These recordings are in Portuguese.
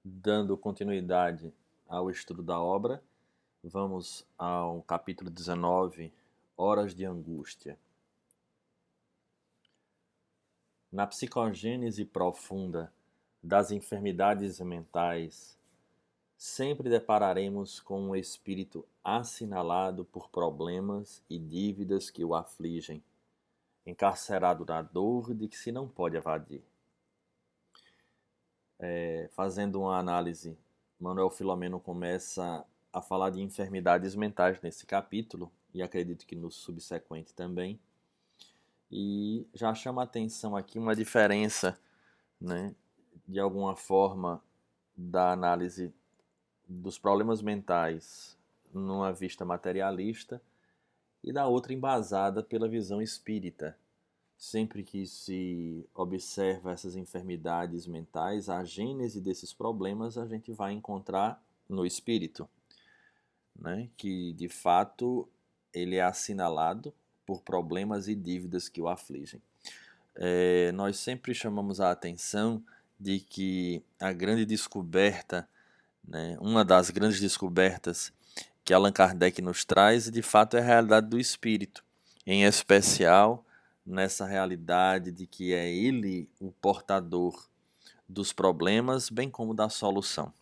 Dando continuidade ao estudo da obra, vamos ao capítulo 19, Horas de Angústia. Na psicogênese profunda das enfermidades mentais, sempre depararemos com um espírito assinalado por problemas e dívidas que o afligem, encarcerado na dor de que se não pode evadir. Fazendo uma análise, Manuel Filomeno começa a falar de enfermidades mentais nesse capítulo, e acredito que no subsequente também, e já chama a atenção aqui uma diferença, né, de alguma forma, da análise dos problemas mentais numa vista materialista e da outra embasada pela visão espírita. Sempre que se observa essas enfermidades mentais, a gênese desses problemas a gente vai encontrar no espírito, né? Que de fato ele é assinalado por problemas e dívidas que o afligem. Nós sempre chamamos a atenção de que a grande descoberta, né, uma das grandes descobertas que Allan Kardec nos traz, de fato, é a realidade do espírito, em especial nessa realidade de que é ele o portador dos problemas, bem como da solução.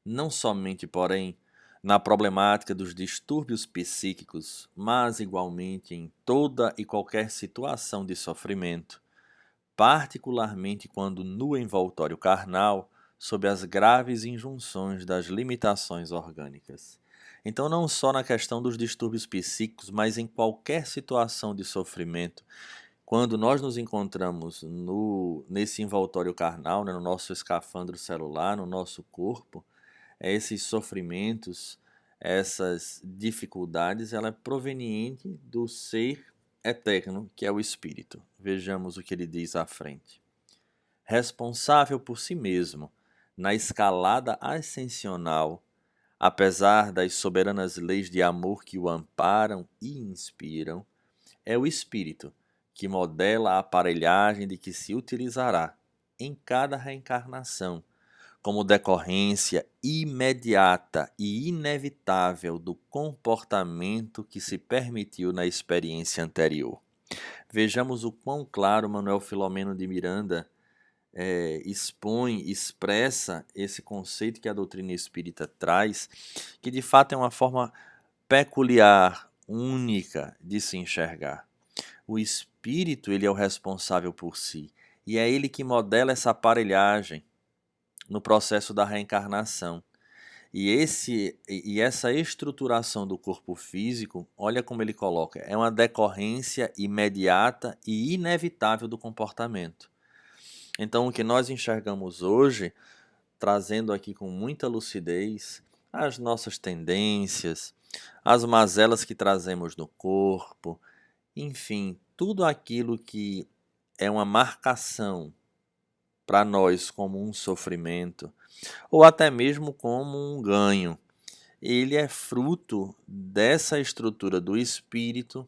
Não somente, porém, na problemática dos distúrbios psíquicos, mas igualmente em toda e qualquer situação de sofrimento, particularmente quando no envoltório carnal, sob as graves injunções das limitações orgânicas. Então, não só na questão dos distúrbios psíquicos, mas em qualquer situação de sofrimento, quando nós nos encontramos nesse envoltório carnal, né, no nosso escafandro celular, no nosso corpo, esses sofrimentos, essas dificuldades, ela é proveniente do ser eterno, que é o Espírito. Vejamos o que ele diz à frente. Responsável por si mesmo, na escalada ascensional, apesar das soberanas leis de amor que o amparam e inspiram, é o Espírito que modela a aparelhagem de que se utilizará em cada reencarnação, como decorrência imediata e inevitável do comportamento que se permitiu na experiência anterior. Vejamos o quão claro Manuel Filomeno de Miranda expressa esse conceito que a doutrina espírita traz, que de fato é uma forma peculiar, única de se enxergar. O espírito, ele é o responsável por si, e é ele que modela essa aparelhagem no processo da reencarnação. E essa estruturação do corpo físico, olha como ele coloca, é uma decorrência imediata e inevitável do comportamento. Então, o que nós enxergamos hoje, trazendo aqui com muita lucidez as nossas tendências, as mazelas que trazemos no corpo, enfim, tudo aquilo que é uma marcação para nós como um sofrimento, ou até mesmo como um ganho. Ele é fruto dessa estrutura do espírito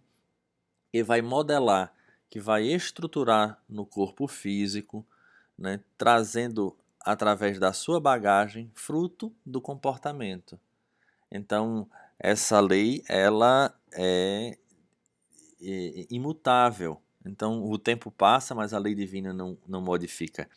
que vai modelar, que vai estruturar no corpo físico, né, trazendo através da sua bagagem fruto do comportamento. Então, essa lei ela é imutável. Então, o tempo passa, mas a lei divina não modifica.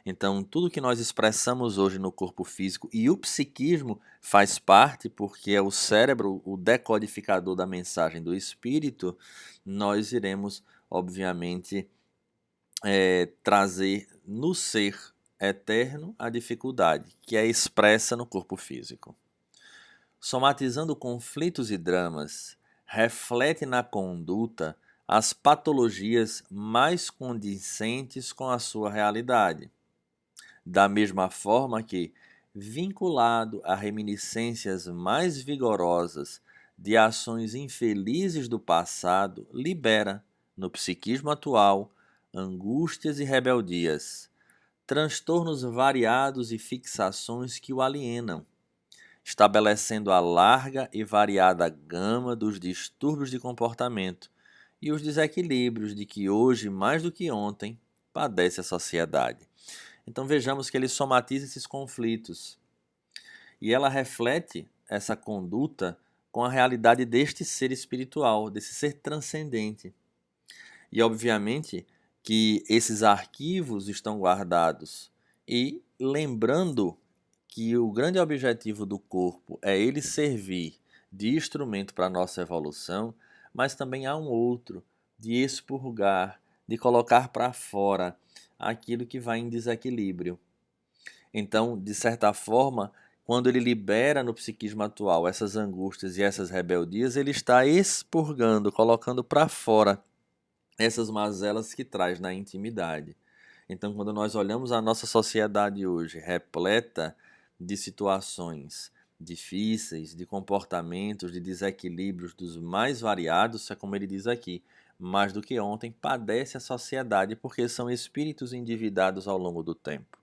Então, tudo que nós expressamos hoje no corpo físico, e o psiquismo faz parte, porque é o cérebro o decodificador da mensagem do espírito, nós iremos, obviamente, trazer no ser eterno a dificuldade, que é expressa no corpo físico. Somatizando conflitos e dramas, reflete na conduta as patologias mais condizentes com a sua realidade. Da mesma forma que, vinculado a reminiscências mais vigorosas de ações infelizes do passado, libera, no psiquismo atual, angústias e rebeldias, transtornos variados e fixações que o alienam, estabelecendo a larga e variada gama dos distúrbios de comportamento e os desequilíbrios de que hoje, mais do que ontem, padece a sociedade. Então vejamos que ele somatiza esses conflitos. E ela reflete essa conduta com a realidade deste ser espiritual, desse ser transcendente. E obviamente que esses arquivos estão guardados. E lembrando que o grande objetivo do corpo é ele servir de instrumento para a nossa evolução, mas também há um outro, de expurgar, de colocar para fora aquilo que vai em desequilíbrio. Então, de certa forma, quando ele libera no psiquismo atual essas angústias e essas rebeldias, ele está expurgando, colocando para fora essas mazelas que traz na intimidade. Então, quando nós olhamos a nossa sociedade hoje, repleta de situações difíceis, de comportamentos, de desequilíbrios dos mais variados, é como ele diz aqui, mais do que ontem, padece a sociedade porque são espíritos endividados ao longo do tempo.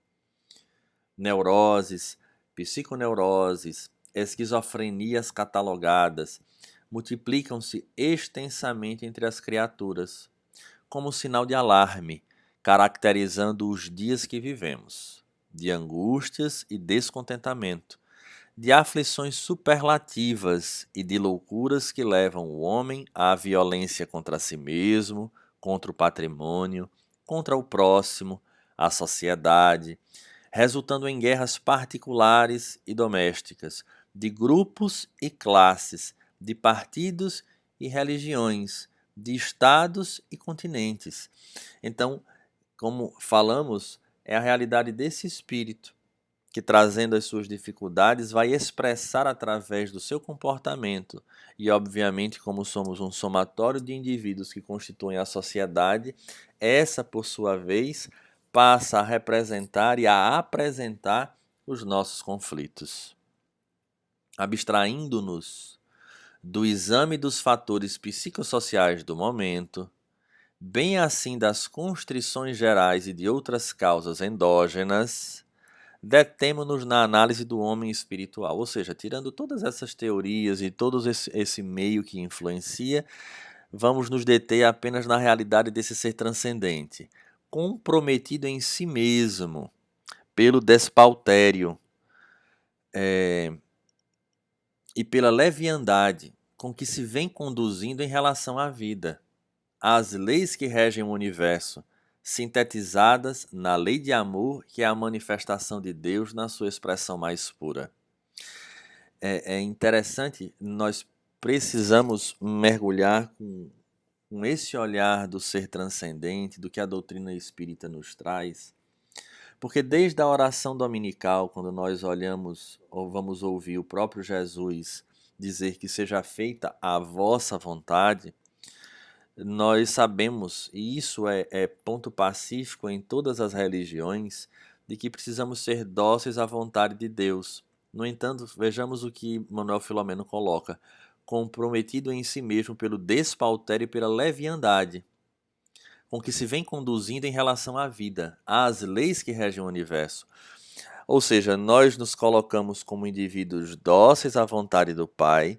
Neuroses, psiconeuroses, esquizofrenias catalogadas multiplicam-se extensamente entre as criaturas, como sinal de alarme, caracterizando os dias que vivemos, de angústias e descontentamento, de aflições superlativas e de loucuras que levam o homem à violência contra si mesmo, contra o patrimônio, contra o próximo, a sociedade, resultando em guerras particulares e domésticas, de grupos e classes, de partidos e religiões, de estados e continentes. Então, como falamos, é a realidade desse espírito que, trazendo as suas dificuldades, vai expressar através do seu comportamento. E, obviamente, como somos um somatório de indivíduos que constituem a sociedade, essa, por sua vez, passa a representar e a apresentar os nossos conflitos. Abstraindo-nos do exame dos fatores psicossociais do momento, bem assim das constrições gerais e de outras causas endógenas, detemo-nos na análise do homem espiritual, ou seja, tirando todas essas teorias e todo esse meio que influencia, vamos nos deter apenas na realidade desse ser transcendente, comprometido em si mesmo, pelo despautério e pela leviandade com que se vem conduzindo em relação à vida, às leis que regem o universo, sintetizadas na lei de amor, que é a manifestação de Deus na sua expressão mais pura. É interessante, nós precisamos mergulhar com esse olhar do ser transcendente, do que a doutrina espírita nos traz, porque desde a oração dominical, quando nós olhamos ou vamos ouvir o próprio Jesus dizer que seja feita a vossa vontade, nós sabemos, e isso é ponto pacífico em todas as religiões, de que precisamos ser dóceis à vontade de Deus. No entanto, vejamos o que Manuel Filomeno coloca: comprometido em si mesmo pelo despautério e pela leviandade, com que se vem conduzindo em relação à vida, às leis que regem o universo. Ou seja, nós nos colocamos como indivíduos dóceis à vontade do Pai,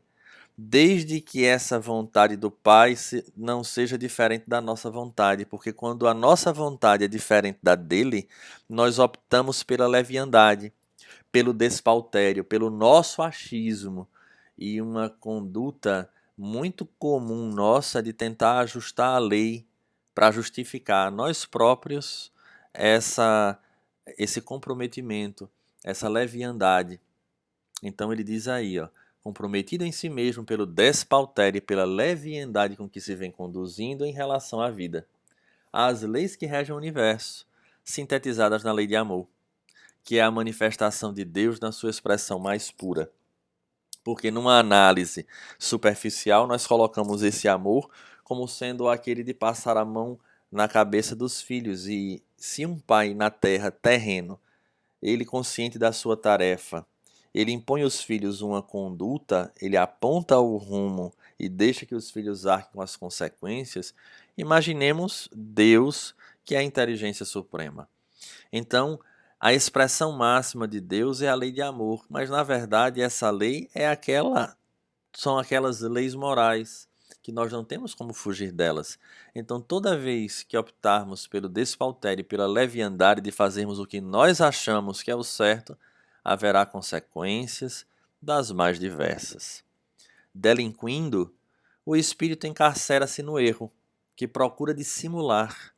desde que essa vontade do Pai não seja diferente da nossa vontade, porque quando a nossa vontade é diferente da dele, nós optamos pela leviandade, pelo despautério, pelo nosso achismo e uma conduta muito comum nossa de tentar ajustar a lei para justificar a nós próprios esse comprometimento, essa leviandade. Então ele diz aí, ó, comprometido em si mesmo pelo despautério e pela leviandade com que se vem conduzindo em relação à vida, às leis que regem o universo, sintetizadas na lei de amor, que é a manifestação de Deus na sua expressão mais pura. Porque numa análise superficial nós colocamos esse amor como sendo aquele de passar a mão na cabeça dos filhos, e se um pai na terra terreno, ele consciente da sua tarefa, ele impõe aos filhos uma conduta, ele aponta o rumo e deixa que os filhos arquem com as consequências, imaginemos Deus, que é a inteligência suprema. Então, a expressão máxima de Deus é a lei de amor, mas na verdade essa lei são aquelas leis morais que nós não temos como fugir delas. Então, toda vez que optarmos pelo despautério e pela leviandade de fazermos o que nós achamos que é o certo, haverá consequências das mais diversas. Delinquindo, o espírito encarcera-se no erro, que procura dissimular,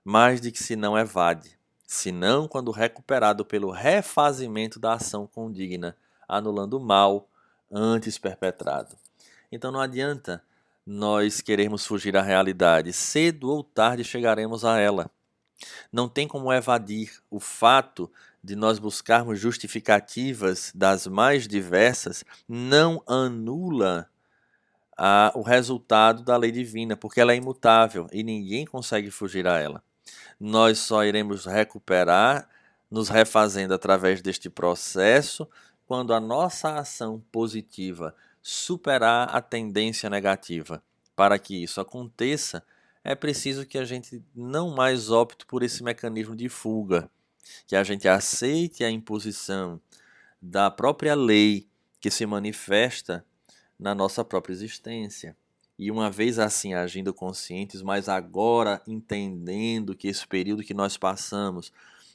mais de que se não evade, senão quando recuperado pelo refazimento da ação condigna, anulando o mal antes perpetrado. Então não adianta nós querermos fugir da realidade, cedo ou tarde chegaremos a ela. Não tem como evadir o fato de nós buscarmos justificativas das mais diversas, não anula o resultado da lei divina, porque ela é imutável e ninguém consegue fugir a ela. Nós só iremos recuperar, nos refazendo através deste processo, quando a nossa ação positiva superar a tendência negativa. Para que isso aconteça, é preciso que a gente não mais opte por esse mecanismo de fuga, que a gente aceite a imposição da própria lei que se manifesta na nossa própria existência. E uma vez assim agindo conscientes, mas agora entendendo que esse período que nós passamos,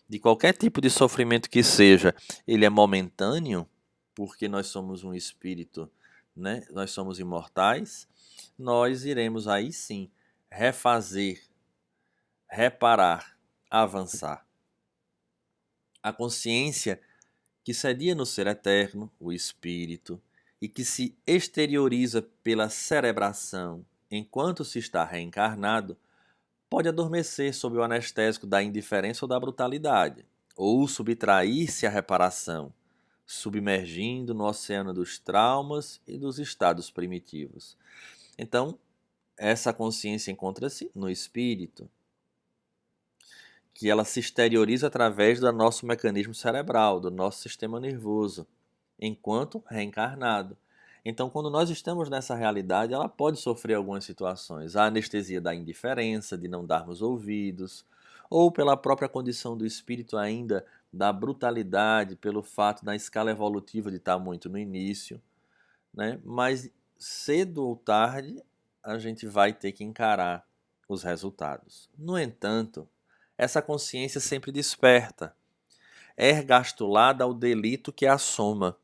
de qualquer tipo de sofrimento que seja, ele é momentâneo, porque nós somos um espírito, né? Nós somos imortais, nós iremos aí sim refazer, reparar, avançar. A consciência que sedia no ser eterno, o espírito, e que se exterioriza pela cerebração enquanto se está reencarnado, pode adormecer sob o anestésico da indiferença ou da brutalidade, ou subtrair-se à reparação, submergindo no oceano dos traumas e dos estados primitivos. Então, essa consciência encontra-se no espírito, que ela se exterioriza através do nosso mecanismo cerebral, do nosso sistema nervoso, enquanto reencarnado. Então, quando nós estamos nessa realidade, ela pode sofrer algumas situações. A anestesia da indiferença, de não darmos ouvidos, ou pela própria condição do espírito ainda, da brutalidade, pelo fato da escala evolutiva de estar muito no início, né? Mas cedo ou tarde, a gente vai ter que encarar os resultados. No entanto, essa consciência sempre desperta, ergastulada ao delito que a soma,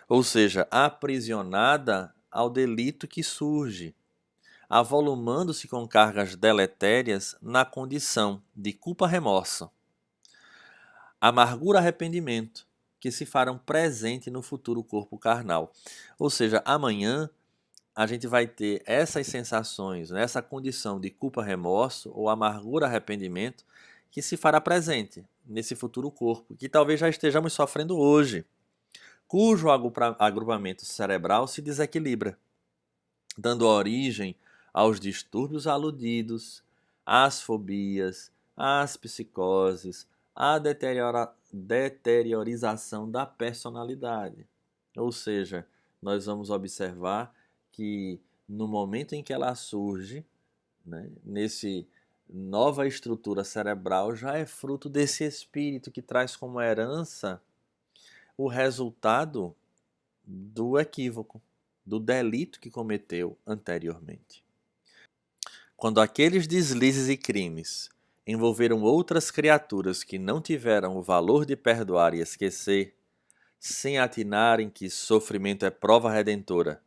ou seja, aprisionada ao delito que surge, avolumando-se com cargas deletérias na condição de culpa-remorso, amargura-arrependimento, que se farão presente no futuro corpo carnal. Ou seja, amanhã a gente vai ter essas sensações, né, essa condição de culpa-remorso ou amargura-arrependimento que se fará presente nesse futuro corpo, que talvez já estejamos sofrendo hoje, cujo agrupamento cerebral se desequilibra, dando origem aos distúrbios aludidos, às fobias, às psicoses, à deteriorização da personalidade. Ou seja, nós vamos observar que no momento em que ela surge, né, nesse nova estrutura cerebral, já é fruto desse espírito que traz como herança o resultado do equívoco, do delito que cometeu anteriormente. Quando aqueles deslizes e crimes envolveram outras criaturas que não tiveram o valor de perdoar e esquecer, sem atinarem que sofrimento é prova redentora,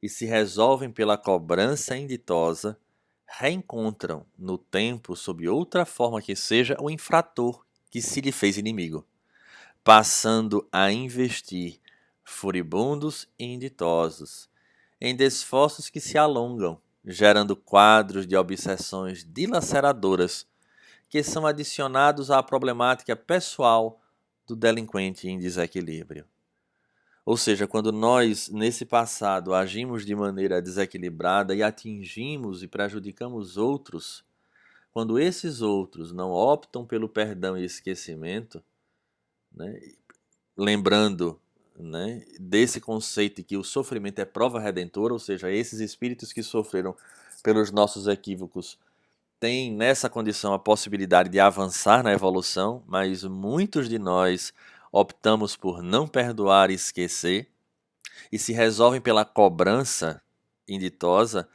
e se resolvem pela cobrança inditosa, reencontram no tempo, sob outra forma que seja, o infrator que se lhe fez inimigo, passando a investir furibundos e inditosos, em desforços que se alongam, gerando quadros de obsessões dilaceradoras que são adicionados à problemática pessoal do delinquente em desequilíbrio. Ou seja, quando nós, nesse passado, agimos de maneira desequilibrada e atingimos e prejudicamos outros, quando esses outros não optam pelo perdão e esquecimento, né, lembrando, né, desse conceito de que o sofrimento é prova redentora, ou seja, esses espíritos que sofreram pelos nossos equívocos têm nessa condição a possibilidade de avançar na evolução, mas muitos de nós optamos por não perdoar e esquecer, e se resolvem pela cobrança inditosa,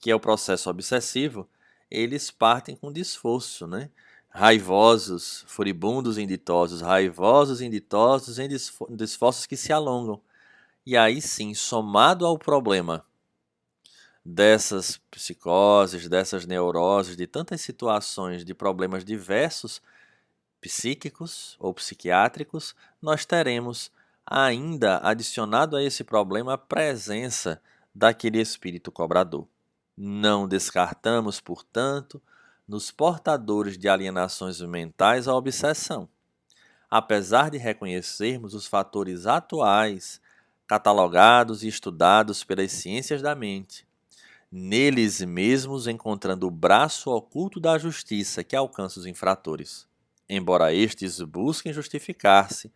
que é o processo obsessivo, eles partem com desforço, né? Raivosos, furibundos, inditosos, raivosos, inditosos, em desforços que se alongam. E aí sim, somado ao problema dessas psicoses, dessas neuroses, de tantas situações de problemas diversos, psíquicos ou psiquiátricos, nós teremos ainda adicionado a esse problema a presença daquele espírito cobrador. Não descartamos, portanto, nos portadores de alienações mentais a obsessão, apesar de reconhecermos os fatores atuais, catalogados e estudados pelas ciências da mente, neles mesmos encontrando o braço oculto da justiça que alcança os infratores, embora estes busquem justificar-se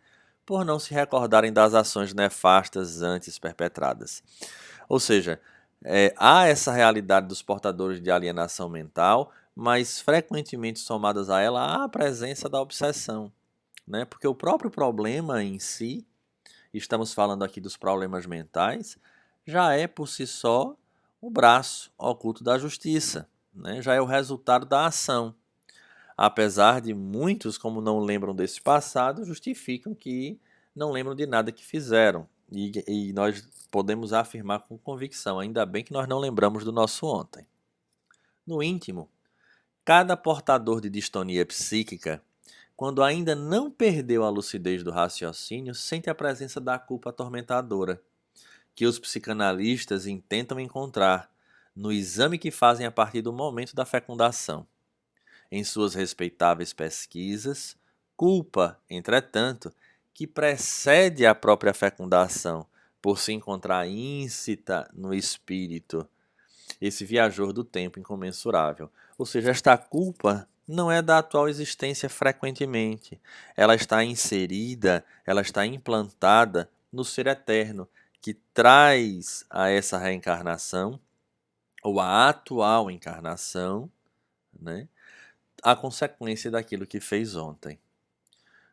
por não se recordarem das ações nefastas antes perpetradas. Ou seja, há essa realidade dos portadores de alienação mental, mas frequentemente somadas a ela há a presença da obsessão, né? Porque o próprio problema em si, estamos falando aqui dos problemas mentais, já é por si só o braço oculto da justiça, né? Já é o resultado da ação. Apesar de muitos, como não lembram desse passado, justificam que não lembram de nada que fizeram. E nós podemos afirmar com convicção, ainda bem que nós não lembramos do nosso ontem. No íntimo, cada portador de distonia psíquica, quando ainda não perdeu a lucidez do raciocínio, sente a presença da culpa atormentadora, que os psicanalistas intentam encontrar no exame que fazem a partir do momento da fecundação. Em suas respeitáveis pesquisas, culpa, entretanto, que precede a própria fecundação, por se encontrar íncita no espírito, esse viajor do tempo incomensurável. Ou seja, esta culpa não é da atual existência frequentemente. Ela está inserida, ela está implantada no ser eterno, que traz a essa reencarnação, ou a atual encarnação, né, a consequência daquilo que fez ontem.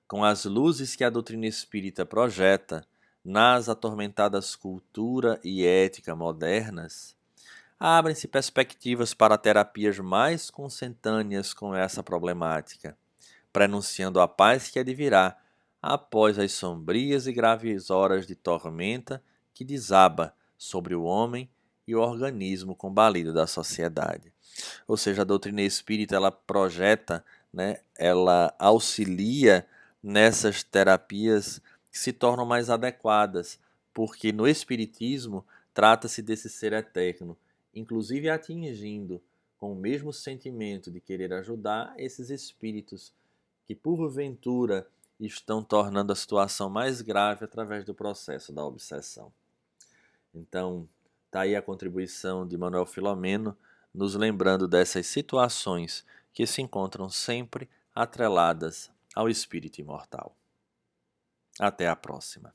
Com as luzes que a doutrina espírita projeta nas atormentadas cultura e ética modernas, abrem-se perspectivas para terapias mais consentâneas com essa problemática, prenunciando a paz que advirá após as sombrias e graves horas de tormenta que desaba sobre o homem e o organismo combalido da sociedade. Ou seja, a doutrina espírita ela projeta, né, ela auxilia nessas terapias que se tornam mais adequadas, porque no espiritismo trata-se desse ser eterno, inclusive atingindo com o mesmo sentimento de querer ajudar esses espíritos que porventura estão tornando a situação mais grave através do processo da obsessão. Então, está aí a contribuição de Manuel Filomeno, nos lembrando dessas situações que se encontram sempre atreladas ao espírito imortal. Até a próxima.